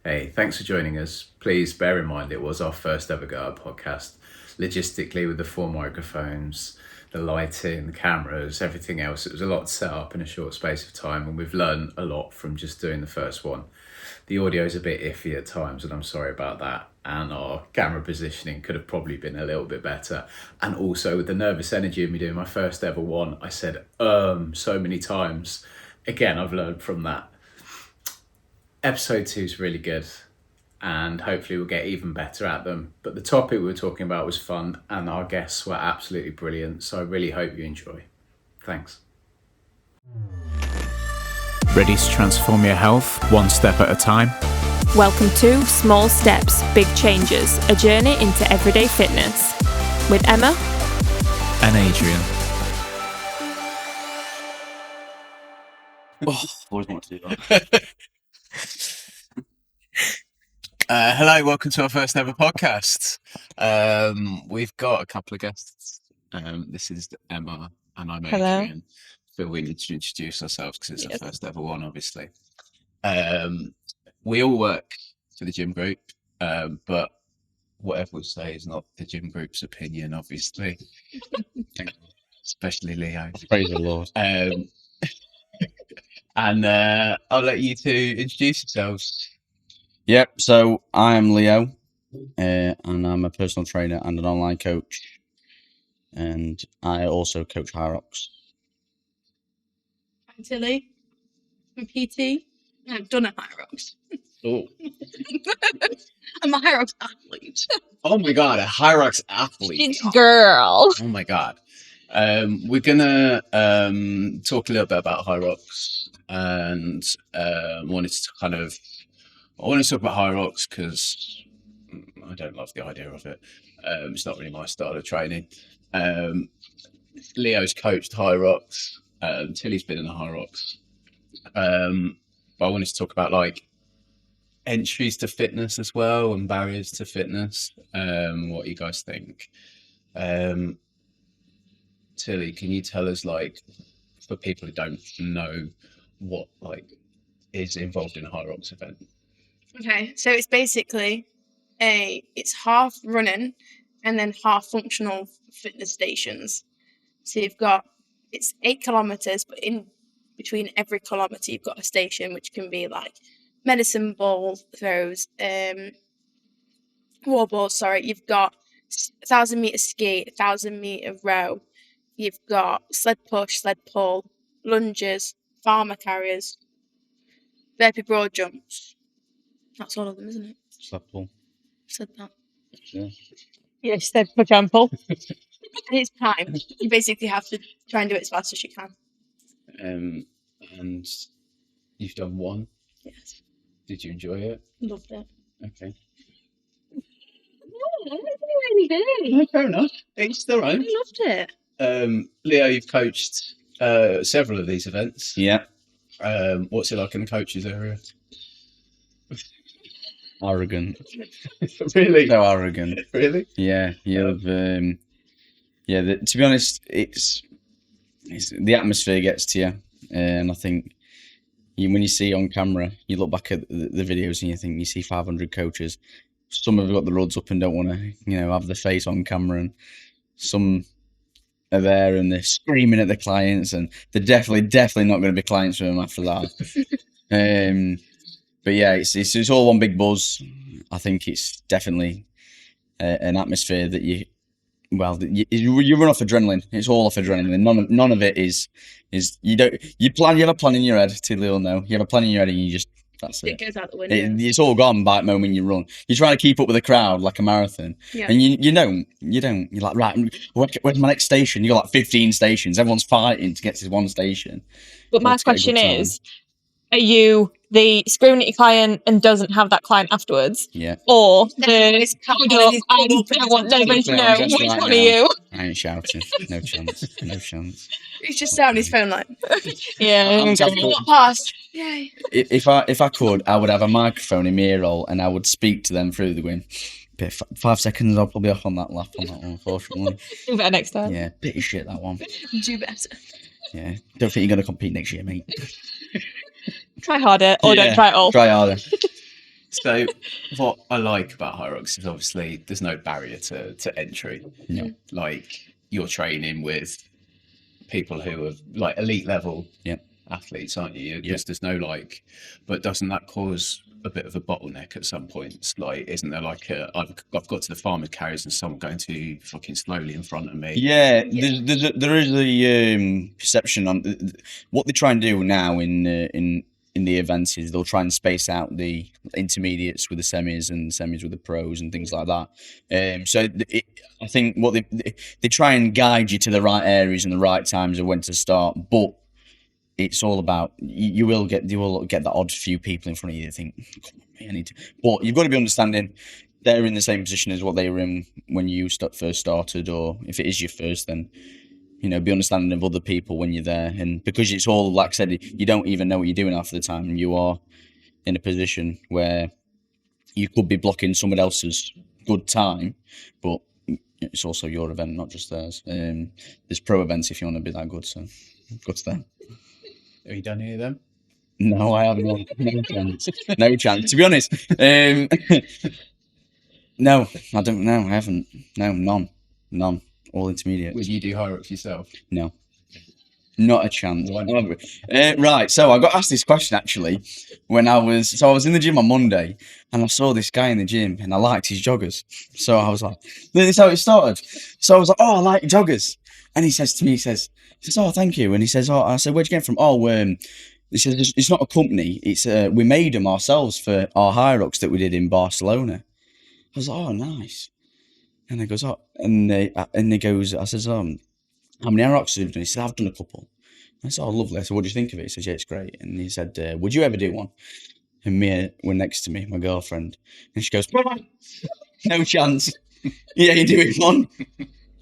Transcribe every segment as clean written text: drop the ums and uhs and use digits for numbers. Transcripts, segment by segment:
Hey, thanks for joining us. Please bear in mind it was our first ever go at a podcast. Logistically, with the 4 microphones, the lighting, the cameras, everything else, it was a lot to set up in a short space of time, and we've learned a lot from just doing the first one. The audio is a bit iffy at times, and I'm sorry about that. And our camera positioning could have probably been a little bit better. And also, with the nervous energy of me doing my first ever one, I said so many times. Again, I've learned from that. Episode 2 is really good, and hopefully we'll get even better at them. But the topic we were talking about was fun, and our guests were absolutely brilliant, so I really hope you enjoy. Thanks. Ready to transform your health one step at a time? Welcome to Small Steps, Big Changes, a journey into everyday fitness with Emma and Adrian. Oh, always wanted to do that. Hello, welcome to our first ever podcast. We've got a couple of guests. This is Emma and I'm Hello. Adrian. Feel we need to introduce ourselves because it's our first ever one, obviously. We all work for the Gym Group, but whatever we say is not the Gym Group's opinion, obviously. Especially Leo. Praise the Lord. And I'll let you two introduce yourselves. Yep, so I am Leo, and I'm a personal trainer and an online coach, and I also coach Hyrox. I'm Tilly. I'm PT. I've done a Hyrox. Oh. I'm a Hyrox athlete. Oh my god, a Hyrox athlete. girl. Oh my god. We're gonna talk a little bit about Hyrox, and I wanted to talk about Hyrox because I don't love the idea of it. It's not really my style of training. Leo's coached Hyrox. Tilly's been in the Hyrox. But I wanted to talk about like entries to fitness as well and barriers to fitness. What you guys think? Tilly, can you tell us, like, for people who don't know what like is involved in a Hyrox event? Okay, so it's basically it's half running and then half functional fitness stations. So it's 8 kilometers, but in between every kilometer you've got a station, which can be like medicine ball throws, wall balls. Sorry, you've got 1,000-meter ski, 1,000-meter row. You've got sled push, sled pull, lunges, farmer carriers, burpee broad jumps. That's all of them, isn't it? Slapple. Said that. Yeah. Yes, said for example. And it's time. You basically have to try and do it as fast as you can. And you've done one. Yes. Did you enjoy it? Loved it. Okay. Yeah, I really did. No, fair enough. Each their own. I loved it. Leo, you've coached several of these events. Yeah. What's it like in the coaches area? Arrogant. Really? So arrogant. Really? Yeah. You've. To be honest, it's the atmosphere gets to you, and I think when you see on camera, you look back at the videos and you think you see 500 coaches. Some have got the rods up and don't want to, have their face on camera, and some are there and they're screaming at the clients, and they're definitely not going to be clients for them after that. But yeah, it's all one big buzz. I think it's definitely an atmosphere that you run off adrenaline. It's all off adrenaline. None of it is you have a plan in your head. Tilly will know. You have a plan in your head and you just. That's It it. goes out the window. It's all gone by the moment you run. You're trying to keep up with the crowd like a marathon, and you don't. You're like, right, where's my next station? You got like 15 stations. Everyone's fighting to get to one station. But my question is, are you the screaming at your client and doesn't have that client afterwards? Yeah. Or Definitely the it's cut hold on up his and ball. I want nobody to I'm know just which right one now. are you? I ain't shouting. No chance. No chance. He's just sat on his phone like, Yeah. walk past. Yay. If I could, I would have a microphone in my ear roll and I would speak to them through the win. 5 seconds, I'll probably off on that lap on that one, unfortunately. Do better next time. Yeah, bit of shit, that one. Do better. Yeah, don't think you're going to compete next year, mate. Try harder or don't try at all. Try harder. So what I like about Hyrox is obviously there's no barrier to entry. No. Like you're training with people who are like elite level athletes, aren't you? Because there's no like, but doesn't that cause a bit of a bottleneck at some points? Like, isn't there like I've got to the farmer's carriers and someone going too fucking slowly in front of me? Yeah, there is a perception on what they try and do now in the events is they'll try and space out the intermediates with the semis and the semis with the pros and things like that. So I think what they try and guide you to the right areas and the right times of when to start, but it's all about you will get that odd few people in front of you that think, I need to. But you've got to be understanding they're in the same position as what they were in when you first started, or if it is your first, then be understanding of other people when you're there. And because it's all, like I said, you don't even know what you're doing half the time, and you are in a position where you could be blocking someone else's good time, but it's also your event, not just theirs. There's pro events if you want to be that good, so good to them. Have you done any of them? No, I haven't. No chance. No chance. To be honest, no, I don't know. I haven't. No, none. All intermediate. Would you do Hyrox yourself? No, not a chance. Right. So I got asked this question actually when I was in the gym on Monday, and I saw this guy in the gym, and I liked his joggers. So I was like, "This is how it started." So I was like, "Oh, I like joggers," and he says to me, he says, "Oh, thank you," and he says, "Oh," I said, "Where'd you get them from?" "Oh, he says it's not a company. It's we made them ourselves for our Hyrox that we did in Barcelona." I was like, "Oh, nice." And he goes, "Oh," and he goes, I says, "How many Hyroxes have you done?" He said, "I've done a couple." I said, "Oh, lovely." I said, "What do you think of it?" He says, "Yeah, it's great." And he said, "Would you ever do one?" And Mia were next to me, my girlfriend, and she goes, "No chance." "Yeah, you doing one?"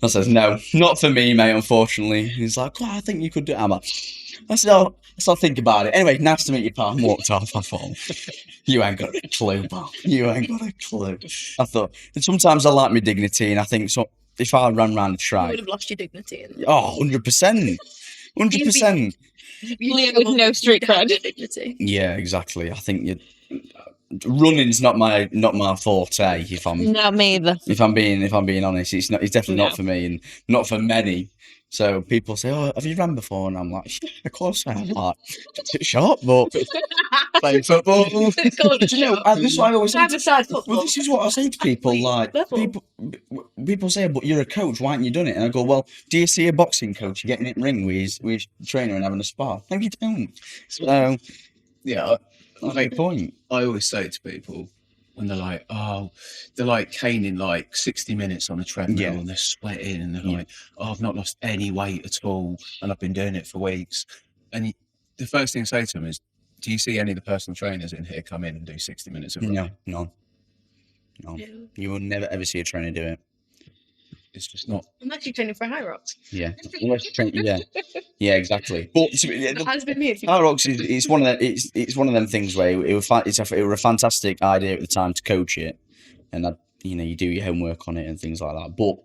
I says, "No, not for me, mate, unfortunately." And he's like, "Oh, I think you could do it." I'm like, I said, "Oh, I'll think about it." Anyway, nice to meet you, pal. And walked off. I thought, you ain't got a clue, pal. You ain't got a clue. I thought, and sometimes I like my dignity, and I think so. If I ran round the track, You would have lost your dignity. 100%. 100%. With no street cred. Dignity. Yeah, exactly. I think running's not my forte. If I'm Not me either. If I'm being honest, it's not. It's definitely not for me, and not for many. So people say, "Oh, have you run before?" And I'm like, "Yeah, of course I have." Like, short, but playing football. This is what I always say. Well, this is what I say to people. Like people say, "But you're a coach. Why haven't you done it?" And I go, "Well, do you see a boxing coach getting in the ring with his trainer and having a spar? No, you don't." So yeah, I make a point. I always say to people when they're like, they're like caning like 60 minutes on a treadmill and they're sweating and they're like, "Oh, I've not lost any weight at all and I've been doing it for weeks." And the first thing I say to them is, "Do you see any of the personal trainers in here come in and do 60 minutes of running?" No. Yeah. You will never ever see a trainer do it. It's just not. Unless you're training for Hyrox. Yeah, unless you train. Yeah, exactly. But That has been me. Hyrox is it's one of them things where it was a fantastic idea at the time to coach it, and you do your homework on it and things like that. But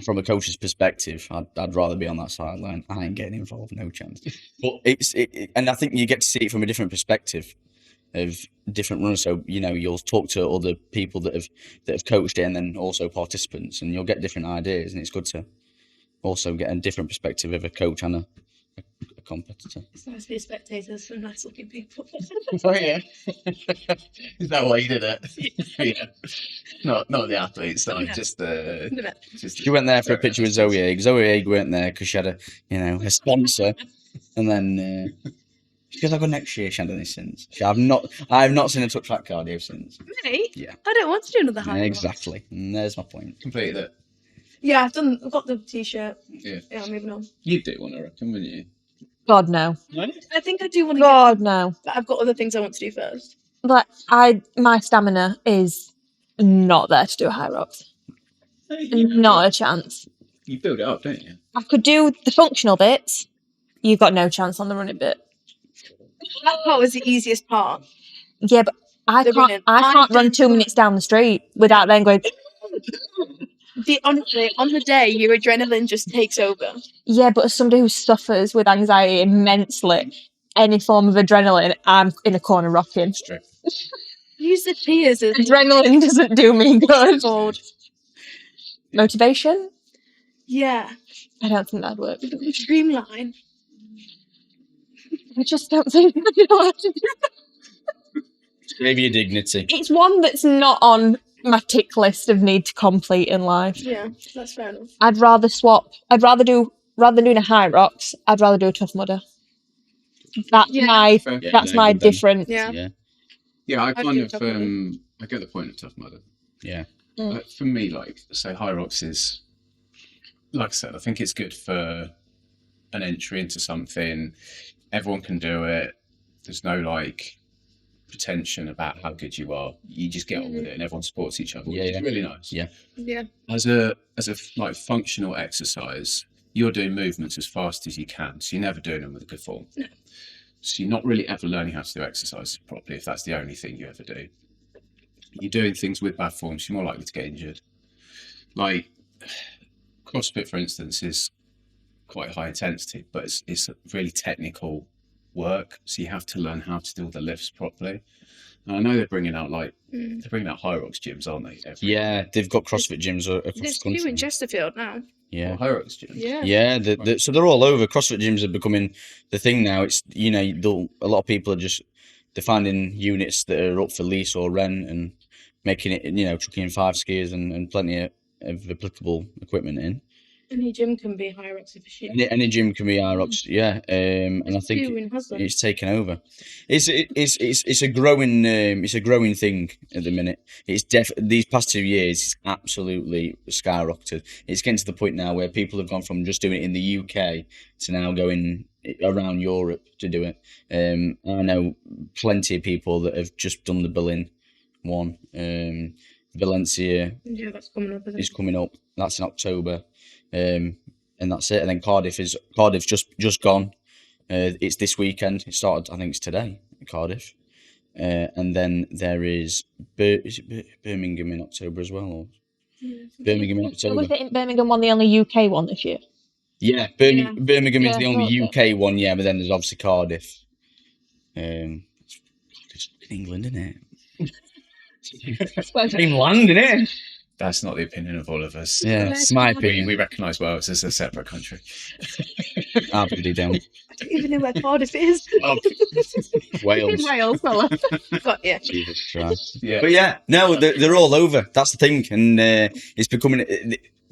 from a coach's perspective, I'd rather be on that sideline. I ain't getting involved, no chance. But and I think you get to see it from a different perspective of different runners. So you'll talk to other people that have coached it, and then also participants, and you'll get different ideas. And it's good to also get a different perspective of a coach and a competitor. It's nice to be a spectator, some nice looking people. Oh yeah, is that why you did it? Yeah, not the athletes, no, just She went there for a picture with Zoe Egg. Zoe Egg weren't there because she had a sponsor, and then. She goes, "I'll go next year." She hasn't done this since. I've not seen her touch that cardio since. Really? Yeah. I don't want to do another high. Exactly. And there's my point. completed it. Yeah, I've got the t-shirt. Yeah, Yeah, moving on. you'd do one, I reckon, wouldn't you? God, no. I think I do want to God, no. but I've got other things I want to do first. Like, my stamina is not there to do a Hyrox. Not a chance. You build it up, don't you? I could do the functional bits. You've got no chance on the running bit. That part was the easiest part. Yeah, but I running. can't run 2 minutes down the street without then going. Honestly, on the day, your adrenaline just takes over. Yeah, but as somebody who suffers with anxiety immensely, any form of adrenaline, I'm in a corner rocking. Straight. Use the tears as Adrenaline doesn't do me good. gold. Motivation? Yeah. I don't think that'd work. Streamline. I just don't think I know how to do it. Maybe your dignity. It's one that's not on my tick list of need to complete in life. Yeah, that's fair enough. I'd rather swap. Rather than doing a Hyrox, I'd rather do a Tough Mudder. That's Yeah. my Fair. Yeah, that's no, my good then. different. Yeah. Yeah. Yeah, I I'd kind do of Tough Mudder. I get the point of Tough Mudder. Yeah. For me, like, so Hyrox is, like I said, I think it's good for an entry into something. Everyone can do it. There's no like pretension about how good you are. You just get on with it, and everyone supports each other, which is really nice. Yeah. Yeah. As a like functional exercise, you're doing movements as fast as you can, so you're never doing them with a good form. No. So you're not really ever learning how to do exercise properly if that's the only thing you ever do. You're doing things with bad forms, you're more likely to get injured. Like CrossFit, for instance, is quite high intensity, but it's really technical work, so you have to learn how to do all the lifts properly. And I know they're bringing out Hyrox gyms, aren't they? Yeah, they've got CrossFit gyms across There's the country. two in Chesterfield now. Yeah. Hyrox gyms. Yeah. Yeah, so they're all over. CrossFit gyms are becoming the thing now. It's a lot of people are just they're finding units that are up for lease or rent and making it, chucking in 5 skiers and plenty of applicable equipment in. Any gym can be Hyrox efficient. Any gym can be Hyrox, yeah. And I think in Husband. it's taken over. It's a growing thing at the minute. It's these past 2 years, it's absolutely skyrocketed. It's getting to the point now where people have gone from just doing it in the UK to now going around Europe to do it. I know plenty of people that have just done the Berlin one. Valencia Yeah, that's coming up. is coming up. That's in October. And that's it. And then Cardiff's just gone. It's this weekend. It started, I think it's today, in Cardiff. And then there is Birmingham in October as well. Or Birmingham in Was October. it in Birmingham one the only UK one this year? Yeah, Birmingham is Yeah, the I only thought so. UK one. Yeah, but then there's obviously Cardiff. It's fucking England, isn't it? England, isn't it? That's not the opinion of all of us. Yeah, it's my We opinion. recognise Wales as a separate country. I really don't. I don't even know where Cardiff is. Wales. Wales, fella. Got you. Jesus Christ. Yeah. But yeah, no, they're all over. That's the thing, and it's becoming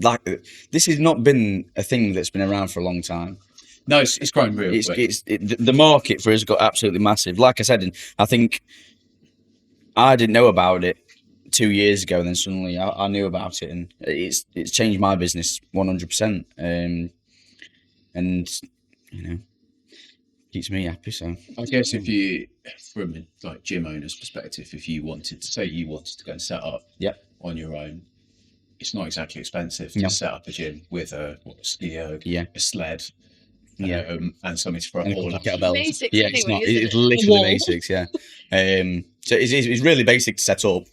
like this has not been a thing that's been around for a long time. No, it's growing real quick. The market for it has got absolutely massive. Like I said, and I think I didn't know about it 2 years ago, and then suddenly I knew about it, and it's changed my business 100%. And keeps me happy. So I guess if you, from a like gym owner's perspective, if you wanted to go and set up on your own, it's not exactly expensive to set up a gym with a ski erg, a sled, and something to throw and all a up. kettlebells. Basics Yeah, it's anyway, not. isn't It's it? literally Wall. basics. Yeah. So it's really basic to set up,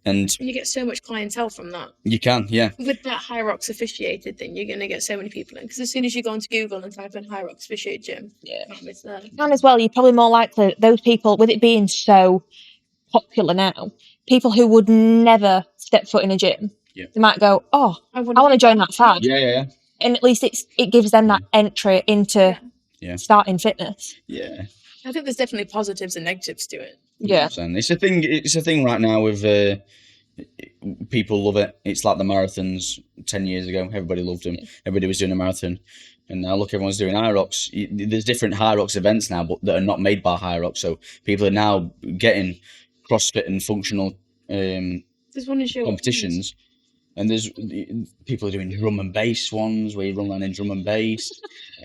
and And you get so much clientele from that. you can, With that Hyrox officiated thing, you're going to get so many people in. Because as soon as you go onto Google and type in Hyrox officiated gym, it's there. And as well, you're probably more likely, those people, with it being so popular now, people who would never step foot in a gym, they might go, oh, I want to join that fad. Yeah. And at least it gives them that entry into starting fitness. Yeah. I think there's definitely positives and negatives to it. Yeah. It's a thing. It's a thing right now with people love it. It's like the marathons 10 years ago. Everybody loved them. Everybody was doing a marathon, and now look, everyone's doing Hyrox. There's different Hyrox events now, but that are not made by Hyrox. So people are now getting CrossFit and functional There's one in show competitions. And there's people are doing drum and bass ones where you run around in drum and bass.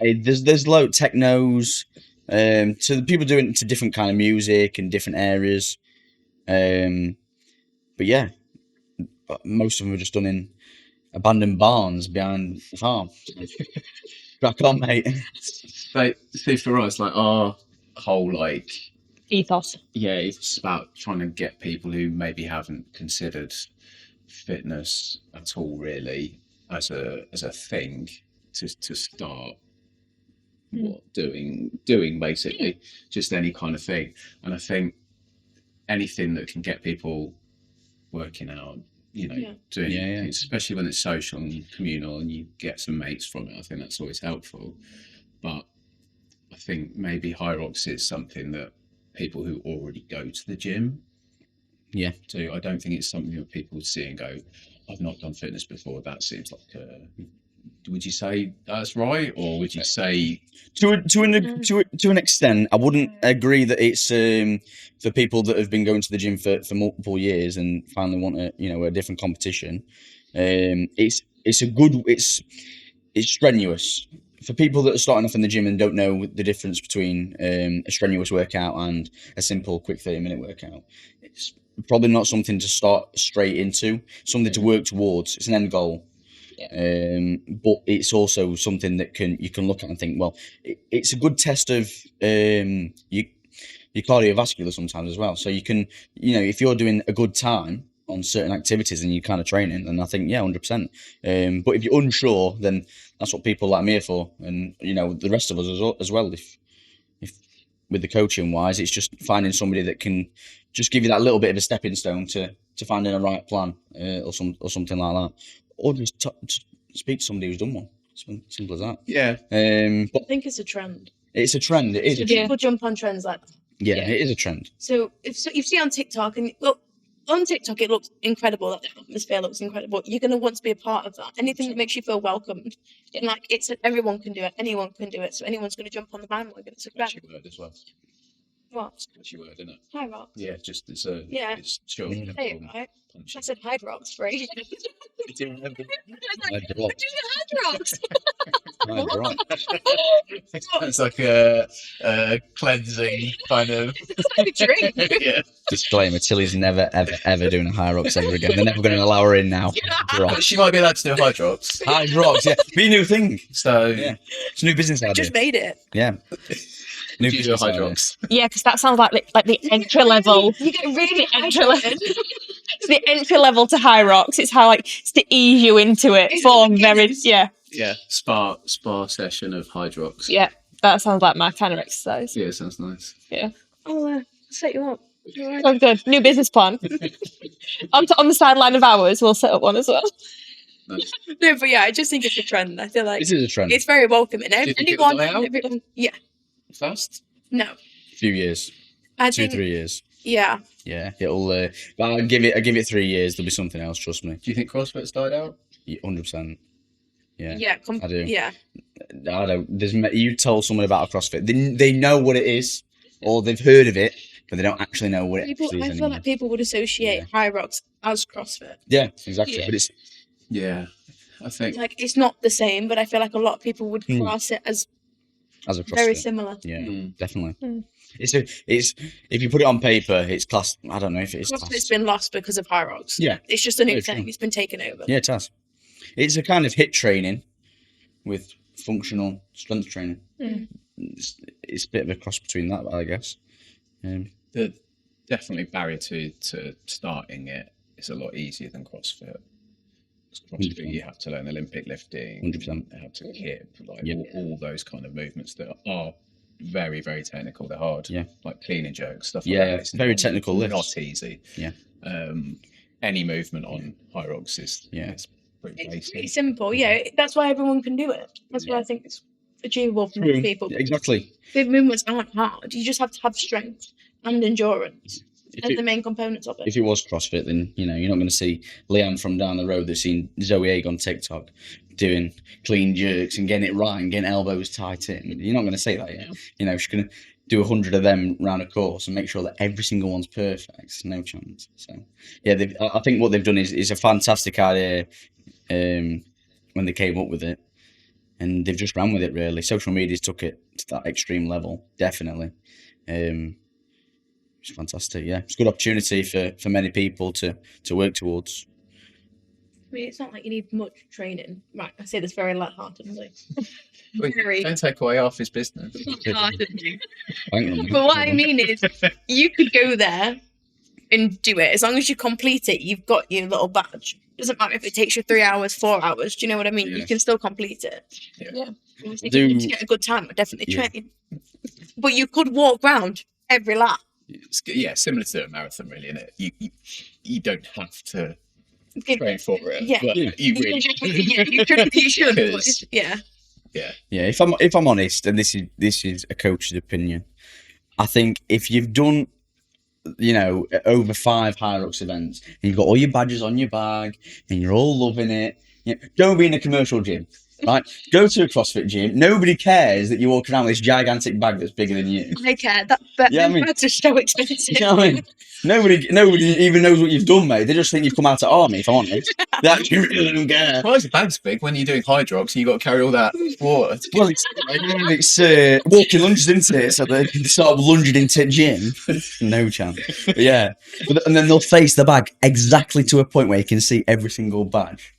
There's loads technos. So the people doing it to different kind of music and different areas. But yeah, most of them are just done in abandoned barns behind the farm. Crack on, mate. See, for us, like our whole Ethos. it's about trying to get people who maybe haven't considered fitness at all, really, as a thing to start doing basically just any kind of thing. And I think anything that can get people working out, doing things, especially when it's social and communal and you get some mates from it, I think that's always helpful. But I think maybe Hyrox is something that people who already go to the gym do. I don't think it's something that people would see and go, I've not done fitness before. That seems like would you say that's right, or would you say to an extent? I wouldn't agree that it's for people that have been going to the gym for multiple years and finally want a different competition. It's strenuous for people that are starting off in the gym and don't know the difference between a strenuous workout and a simple quick 30-minute workout. It's probably not something to start straight into. Something to work towards. It's an end goal. But it's also something that you can look at and think, well, it's a good test of your cardiovascular sometimes as well. So you can, if you're doing a good time on certain activities and you're kind of training, then I think 100%. But if you're unsure, then that's what people like me are for, and the rest of us as well. If with the coaching wise, it's just finding somebody that can just give you that little bit of a stepping stone to finding a right plan or something like that. Or just speak to somebody who's done one. Simple as that. Yeah. But I think it's a trend. It's a trend. It is. People jump on trends like that. Yeah, it is a trend. So if you see on TikTok, and look on TikTok, it looks incredible. That the atmosphere looks incredible. You're going to want to be a part of that. Anything that makes you feel welcomed, and everyone can do it. Anyone can do it. So anyone's going to jump on the bandwagon. It's a trend. Catchy word as well. What? It's a catchy word, isn't it? Hyrox. Yeah, just it's short. Hey, right. I said Hyrox for ages. I do remember. Hyrox. It's like a cleansing kind of. It's like a drink. Yeah. Disclaimer: Tilly's never, ever doing a Hyrox ever again. They're never going to allow her in now. But she might be allowed to do Hyrox. Hyrox, yeah, be a new thing. So it's a new business idea. Just made it. Yeah. New business Hyrox. Yeah, because that sounds like the entry level. You get really entry level. It's the entry level to Hyrox. It's how it's to ease you into it for very spa session of Hyrox. Yeah, that sounds like my kind of exercise. Yeah, sounds nice. Yeah. I'll set you up. Oh, good. New business plan. on the sideline of ours, we'll set up one as well. Nice. No, but I just think it's a trend. I feel like this is a trend. It's very welcoming. Do you think it'll die out? Everyone, Fast? No. A few years. I 2-3 think, years. Yeah. Yeah, it'll. But I'll give it 3 years. There'll be something else. Trust me. Do you think CrossFit's died out? 100%. Yeah. Yeah. I do. Yeah. I don't. You told someone about a CrossFit. They know what it is, or they've heard of it, but they don't actually know what it actually is I feel anymore. like people would associate Hyrox as CrossFit. Yeah, exactly. Yeah. But it's I think it's not the same, but I feel like a lot of people would class it as a CrossFit. very similar. Yeah, definitely. It's if you put it on paper, it's classed. I don't know if it's CrossFit's classed. been lost because of Hyrox. Yeah, it's just a new very thing. true. It's been taken over. Yeah, it has. It's a kind of HIIT training with functional strength training. It's a bit of a cross between that, I guess. the definitely barrier to starting it is a lot easier than CrossFit. CrossFit, you have to learn Olympic lifting, 100%. how to kip, all those kind of movements that are very, very technical. They're hard, like clean and jerks, stuff like that. It's very technical lifts. Not easy. Any movement on Hyrox is pretty It's basic. pretty simple. Yeah, that's why everyone can do it. That's why I think it's achievable for most people. Exactly. The movements aren't hard. You just have to have strength and endurance as the main components of it. If it was CrossFit, then you're not going to see Leanne from down the road that's seen Zoe Egg on TikTok doing clean jerks and getting it right and getting elbows tight in. You're not going to see that yet. She's going to do 100 of them round a course and make sure that every single one's perfect. No chance. So I think what they've done is a fantastic idea when they came up with it, and they've just ran with it. Really, social media's took it to that extreme level. Definitely. It's fantastic, it's a good opportunity for many people to work towards. I mean, it's not like you need much training. Right, I say this very lightheartedly. Don't take away half his business. But what I mean is, you could go there and do it. As long as you complete it, you've got your little badge. Doesn't matter if it takes you 3 hours, 4 hours. Do you know what I mean? You can still complete it. Obviously, to get a good time, I'd definitely train. But you could walk round every lap. Yeah, similar to a marathon, really, isn't it? You don't have to train for it. Yeah, but you really you should. Because- Yeah. Yeah, if I'm honest, and this is a coach's opinion, I think if you've done, over 5 Hyrox events, and you've got all your badges on your bag, and you're all loving it, don't be in a commercial gym, right? Go to a CrossFit gym. Nobody cares that you walk around with this gigantic bag that's bigger than you. I care. That bags are so expensive. You know what I mean? Nobody even knows what you've done, mate. They just think you've come out of army, if I'm honest. They actually really don't care. Why is the bag's big when you're doing Hyrox and you've got to carry all that water? Well, it's walking lunges, isn't it? So they start lunging into gym. No chance. But yeah. And then they'll face the bag exactly to a point where you can see every single badge.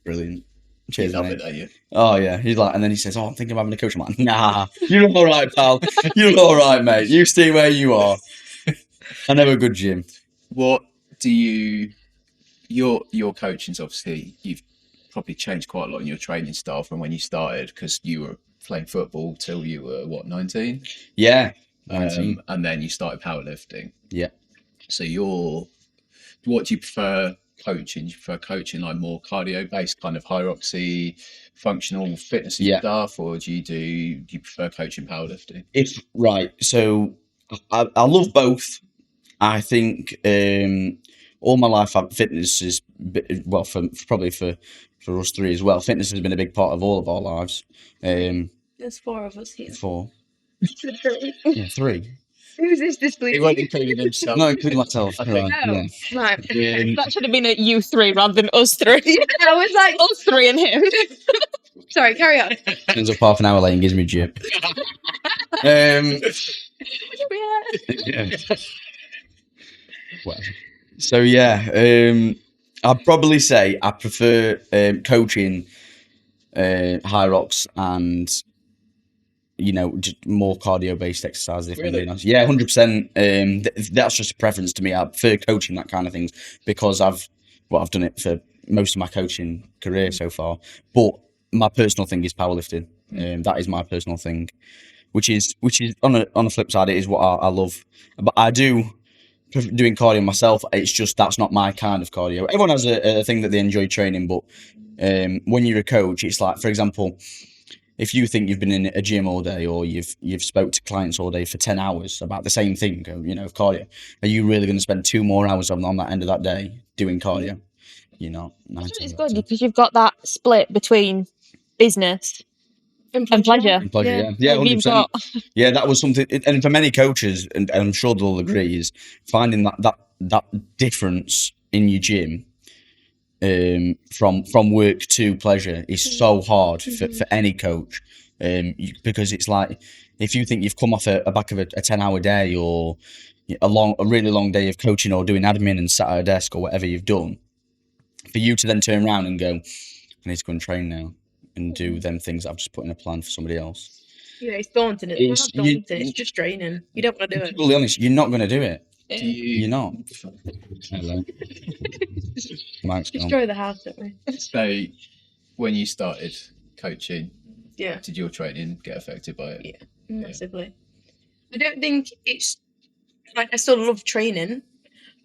Brilliant. Cheers, You love mate. it, don't you? Oh, yeah. He's like, and then he says, I'm thinking of having a coach. I'm like, nah, you're all right, pal. You're all right, mate. You stay where you are. I know a good gym. What do you... Your coaching's obviously... You've probably changed quite a lot in your training style from when you started, because you were playing football till you were, 19? Yeah. 19. And then you started powerlifting. Yeah. So what do you prefer coaching? Do you prefer coaching like more cardio-based, kind of Hyroxy, functional fitnessy stuff, or do you prefer coaching powerlifting? So I love both. I think all my life fitness is for us three as well. Fitness has been a big part of all of our lives. There's 4 of us here. 4. Yeah, 3. Who's this He disbelief? won't include himself. No, including myself. Okay. Right, Oh, yeah. right. That should have been at you 3 rather than us 3. I was like, Us 3 and him. sorry, carry on. Turns up half an hour late and gives me a jip. Yeah. Whatever. So yeah, I'd probably say I prefer coaching Hyrox and just more cardio based exercises. If I'm being honest. Yeah, 100%. That's just a preference to me. I prefer coaching that kind of things because I've done it for most of my coaching career so far. But my personal thing is powerlifting. That is my personal thing, which is on a flip side, it is what I love. But I do doing cardio myself. It's just that's not my kind of cardio. Everyone has a thing that they enjoy training, but when you're a coach, it's like, for example, if you think you've been in a gym all day or you've spoke to clients all day for 10 hours about the same thing, of cardio, are you really going to spend 2 more hours on that end of that day doing cardio? It's good because you've got that split between business and pleasure. And pleasure, yeah, 100%. Yeah, that was something, and for many coaches, and I'm sure they'll agree, is finding that difference in your gym from work to pleasure is so hard for any coach, because it's like, if you think you've come off a back of a 10-hour day or a really long day of coaching or doing admin and sat at a desk or whatever you've done, for you to then turn around and go, I need to go and train now and do them things that I've just put in a plan for somebody else. Yeah, it's daunting. It's not daunting. It's just draining. You don't want to do it. To be honest, you're not going to do it. You're not. Hello. Mike's gone. Destroy the house, don't we? So, when you started coaching, Yeah. did your training get affected by it? Yeah, massively. I don't think it's like, I still love training,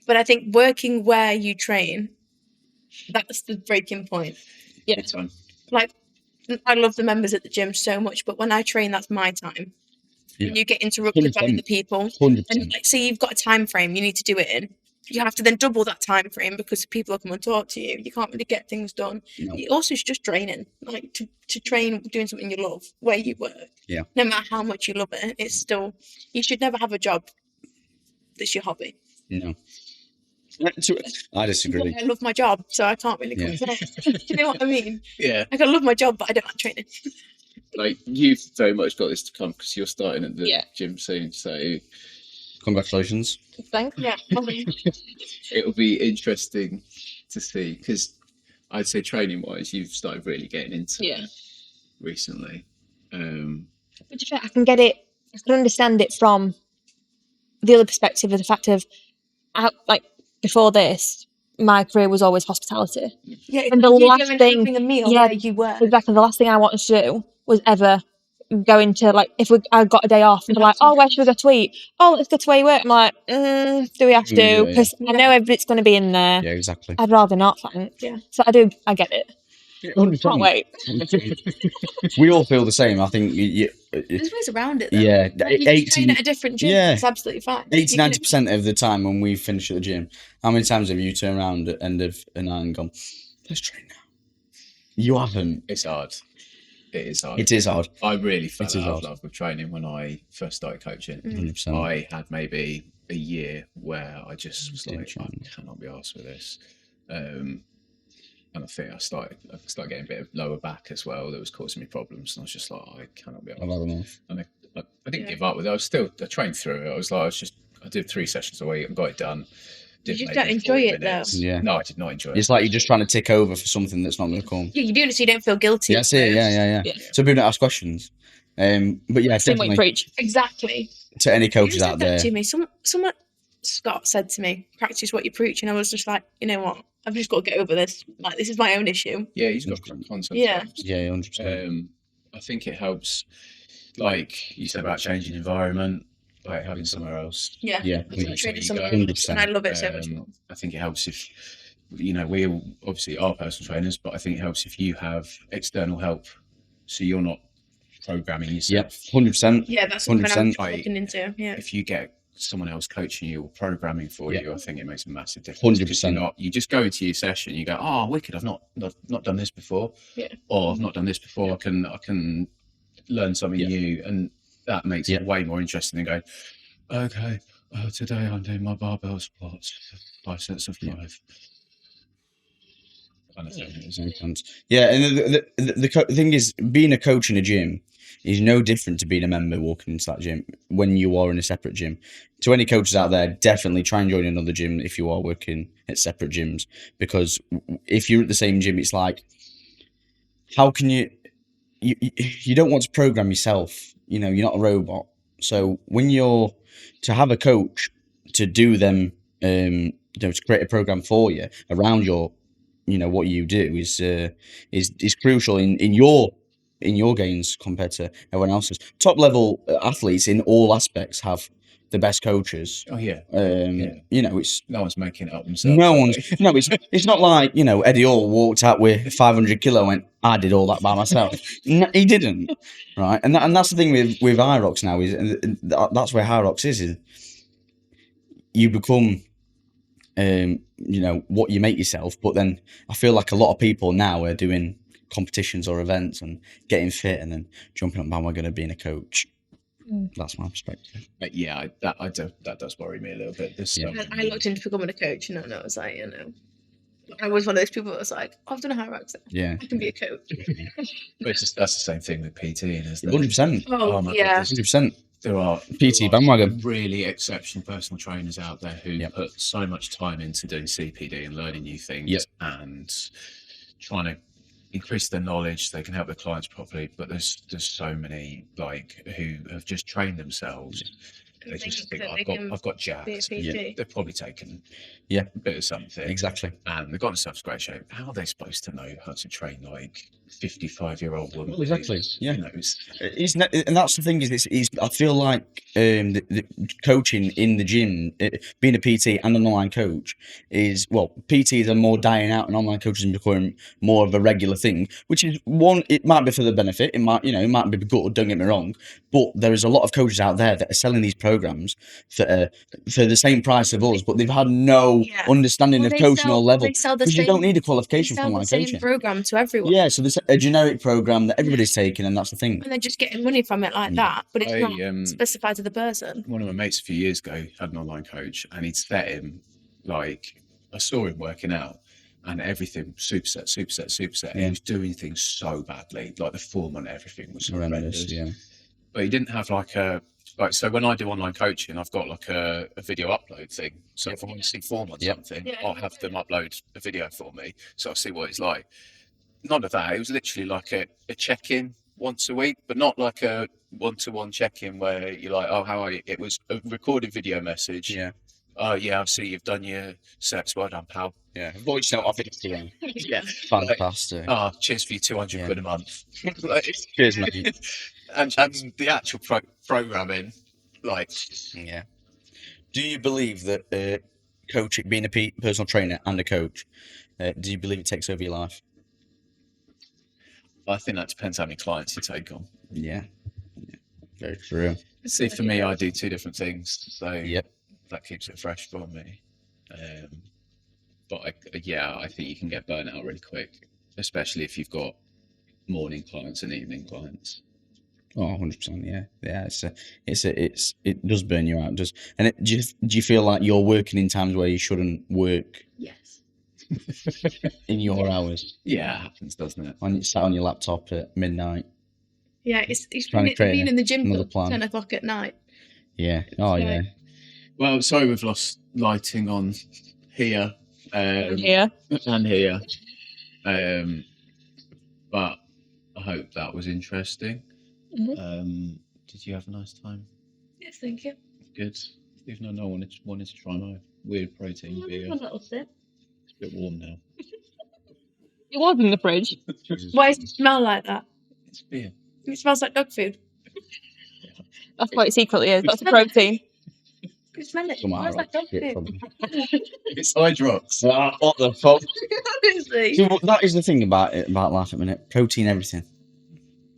but I think working where you train, that's the breaking point. Yeah. It's fun. Like, I love the members at the gym so much, but when I train, that's my time. Yeah. And you get interrupted by 100%. other people. 100%. And like, say you've got a time frame you need to do it in. You have to then double that time frame because people will come and talk to you. You can't really get things done. No. It also is just draining. Like to train doing something you love where you work. Yeah. No matter how much you love it, it's still, you should never have a job that's your hobby. No. I disagree. I love my job, so I can't really complain. Do you know what I mean? Yeah. Like, I love my job, but I don't like training. Like, you've very much got this to come because you're starting at the Yeah. gym soon. So, Congratulations. Thanks. Yeah. it'll be interesting to see, because I'd say training wise, you've started really getting into Yeah. it recently. But to be fair, I can understand it from the other perspective of the fact of, like, before this, my career was always hospitality. Yeah, And the last thing, having a meal yeah, where you were. exactly, the last thing I wanted to do was ever go into, like, if I got a day off, and like, oh, where should we go to eat? Oh, let's go to where you work. I'm like, do we have to? Yeah. Because I know everybody's going to be in there. Yeah, exactly. I'd rather not, thanks. Yeah. So I get it. 100%. Can't wait. We all feel the same. I think There's ways around it, though. yeah, Like, you can train at a different gym. yeah. It's absolutely fine. 80-90% of the time when we finish at the gym, how many times have you turned around at the end of a night and gone, let's train now? You haven't. It's hard. It is hard. It is hard. I really fell It is out of hard. love with training when I first started coaching. 100%. I had maybe a year where I just was Didn't like, train. I cannot be arsed with this. And I think I started getting a bit of lower back as well that was causing me problems. And I was just like, I cannot be I've arsed. had enough. And I didn't give up with it. I trained through it. I did 3 sessions a week and got it done. You just maybe don't enjoy 40 it, though. minutes. Yeah. No, I did not enjoy it. It's like you're just trying to tick over for something that's not going to come. Yeah, you're doing it so you don't feel guilty. Yeah, that's it. Yeah. Yeah. So people don't ask questions. But yeah, Same what you definitely preach. Exactly. to any Who coaches said out that there. to me? Someone, Scott said to me, practice what you preach. And I was just like, you know what? I've just got to get over this. Like, this is my own issue. Yeah, he's got concepts. Yeah. Yeah, 100%. I think it helps, like you said about changing environment, like having somewhere else. Yeah. Yeah, It's like training somewhere else, 100%. and I love it so much more. I think it helps if, we all obviously are personal trainers, but I think it helps if you have external help, so you're not programming Yep, yourself. 100%. Yeah, that's something I'm 100%. looking into. Yeah. If you get someone else coaching you or programming for Yeah. you, I think it makes a massive difference. 100%. You just go into your session, you go, oh, wicked! I've not done this before, Yeah. or I've not done this before. I can learn something Yeah. new, and that makes Yeah. it way more interesting than going, okay, today I'm doing my barbell squats, 5 sets of 5. Kind of thing. Makes sense. Yeah, and the thing is, being a coach in a gym is no different to being a member walking into that gym when you are in a separate gym. To any coaches out there, definitely try and join another gym if you are working at separate gyms, because if you're at the same gym, it's like, how can you don't want to program yourself. You're not a robot. So when you're to have a coach to do them, to create a program for you around your, what you do is crucial in your gains compared to everyone else's. Top level athletes in all aspects have the best coaches. Oh yeah. It's No one's making it up themselves. no are one's they? no. It's not like Eddie Hall walked out with 500 kilo and went, I did all that by myself. No, he didn't, right? And that's the thing with Hyrox now and that's where Hyrox is you become what you make yourself. But then I feel like a lot of people now are doing competitions or events and getting fit and then jumping up bandwagon of being a coach. That's my perspective. But yeah, that does worry me a little bit. I looked into becoming a coach, and I was like, I was one of those people that was like, I've done a Hyrox. Yeah, I can be a coach. But that's the same thing with PT, isn't it? 100%. Oh, my yeah. God, 100%. there are PT bandwagon. really exceptional personal trainers out there who Yep. put so much time into doing CPD and learning new things Yep. and trying to increase their knowledge so they can help their clients properly. But there's so many who have just trained themselves. They just think, I've got jacked. Be a PT. Yeah. They've probably taken Yeah. a bit of something. Exactly. And they've got themselves in great shape. How are they supposed to know how to train 55-year-old woman? Well, exactly. Yeah. It's, And that's the thing is I feel like the coaching in the gym, being a PT and an online coach is, PTs are more dying out and online coaches are becoming more of a regular thing, which is it might be for the benefit. It might be good, don't get me wrong, but there is a lot of coaches out there that are selling these programs for the same price of us, but they've had no understanding of coaching or level, because you don't need a qualification for online coaching. Program to everyone. Yeah, so there's a generic program that everybody's taking, and that's the thing. And they're just getting money from it like that, but it's not specified to the person. One of my mates a few years ago had an online coach, and he'd set him I saw him working out, and everything superset. And he was doing things so badly, like the form and everything was horrendous. Yeah. But he didn't have so when I do online coaching, I've got a video upload thing. So if I want to see form on something, I'll have them upload a video for me, so I'll see what it's like. None of that. It was literally like a check-in once a week, but not like a one-to-one check-in where you're like, oh, how are you? It was a recorded video message. Yeah. oh yeah, I see you've done your sets. Well done, pal. Yeah, voice note off Instagram. Yeah, Fantastic. oh, cheers for your 200 Yeah. quid a month. Like, Cheers, mate. and the actual programming, like, Yeah. Do you believe that coaching, being a personal trainer and a coach, do you believe it takes over your life? I think that depends how many clients you take on. Yeah. Very true. See, for me, I do two different things, so Yep. that keeps it fresh for me. But I think you can get burnt out really quick, especially if you've got morning clients and evening clients. Oh, 100%. Yeah. Yeah. It does burn you out. Do you feel like you're working in times where you shouldn't work Yes. in your hours? Yeah, it happens, doesn't it? When you sat on your laptop at midnight. Yeah, it's Trying to create being in the gym another till plan. 10 o'clock at night. Yeah. Oh, So- yeah. Well, sorry we've lost lighting on here Here. and here. But I hope that was interesting. Did you have a nice time? Yes, thank you. Good. Even though I wanted to try my weird protein beer. A little sip. It's a bit warm now. It was in the fridge. Why does it smell like that? It's beer. It smells like dog food. That's what it secretly is. That's the protein. You smell it. It Some smells like dog shit, food. probably. It's Hyrox. What the fuck? Honestly. See, that is the thing about life at the minute. Protein everything.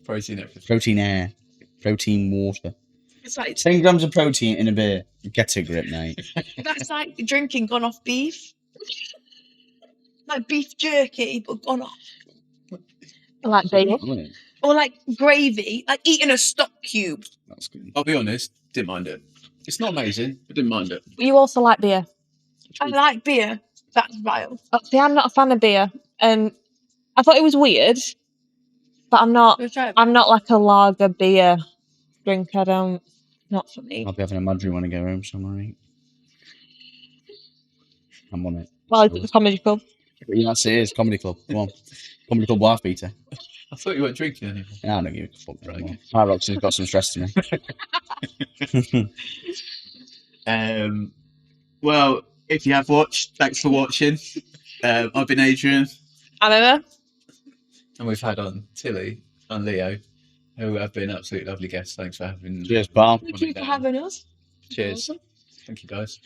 Protein everything. Protein air. Protein water. It's like 10 grams of protein in a beer. Get a grip, mate. that's like drinking gone off beef. Like beef jerky, but gone off. I like beef. Or like gravy, like eating a stock cube. That's good. I'll be honest, didn't mind it. It's not amazing, but didn't mind it. You also like beer. I like beer. That's vile. See, I'm not a fan of beer, and I thought it was weird, but I'm not. We'll try it. I'm not like a lager beer drinker. I don't. Not for me. I'll be having a Madry when I go home somewhere. I'm on it. Well, it's a comedy club. Yeah, that's it. It's Comedy Club. Come on. Comedy Club wife beater. I thought you weren't drinking anymore. Yeah, I don't give a fuck. Right, Anymore. okay. Hyrox has got some stress to me. Well, if you have watched, thanks for watching. I've been Adrian, And Emma. and we've had on Tilly and Leo, who have been absolutely lovely guests. Thanks for having. Cheers, pal. Thank you for having us. Cheers. Thank you, guys.